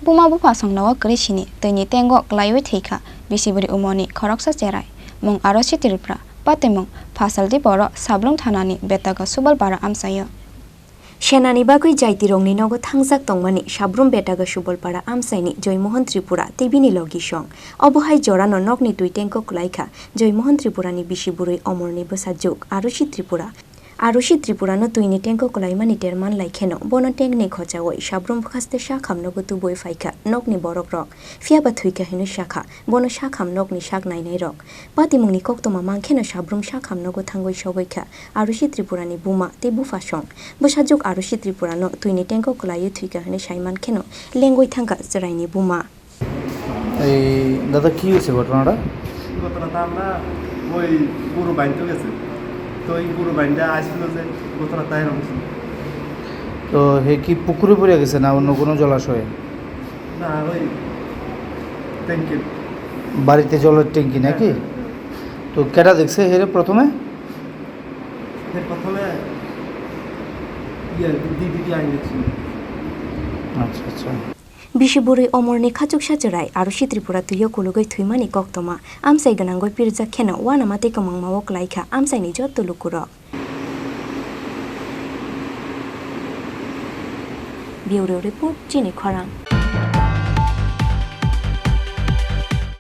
Buma Bupha song Nogo Chini, Twini Tango Kwlaiwi Thowikha, Bisibwrwi Omarni Khoroksa Chwrai, Mung Arosi Tripura, Patemung, Fasal di Boro, Sablung Thanani, Betaga Subal Bara Amsayo. Shenani bagui jaitirongni nogo thangjak tongmani sabrum betaga subolpara amsaini joymohon Tripura tebini logi song obohai jorano nokni tuitenko Kwlaiwi joymohon Tripurani Bisibwrwi Omarni bosajuk Arosi Tripura Arosi Tripura no Twini tenko Kwlaimani terman laikheno bono tengni khojawoi sabrum khaste shakham nogo tuboi faikha nokni borok rok fiaba Thowikha hinu shakha bono shakham nokni shak nainai rok patimungni koktoma mangkheno sabrum shakham nogo thangoi sogoikha Arosi Tripurani Buma te Bupha song bosajuk Arosi Tripura no Twini tenko Kwlaiwi Thowikha hinu saiman kheno lengoi thangka Chwrai ni Buma এই দাদা কি হয়েছে ঘটনাটা ঘটনাটা আমরা ওই গরু বাইনতে গেছে তো এই গরু বাইনটা আসছিল যে ঘটনাটা এরকম ছিল তো হে কি পুকুরে পড়ে গেছে না অন্য কোনো জলাশয়ে না ওই ট্যাঙ্কি বাড়িতে জলের ট্যাঙ্কি নাকি তো কেটা দেখছে হেরে প্রথমে দিদি আইনেছিল আচ্ছা আচ্ছা Bisibwrwi Omarni khachuksa Chwrai Arosi Tripura tuyo kulugoi thuimani koktoma amsai ganangoi pirja kheno wanamate kamangmawo Kwlaiwi amsaini jotto lukurok Bureau Report Chini Khorang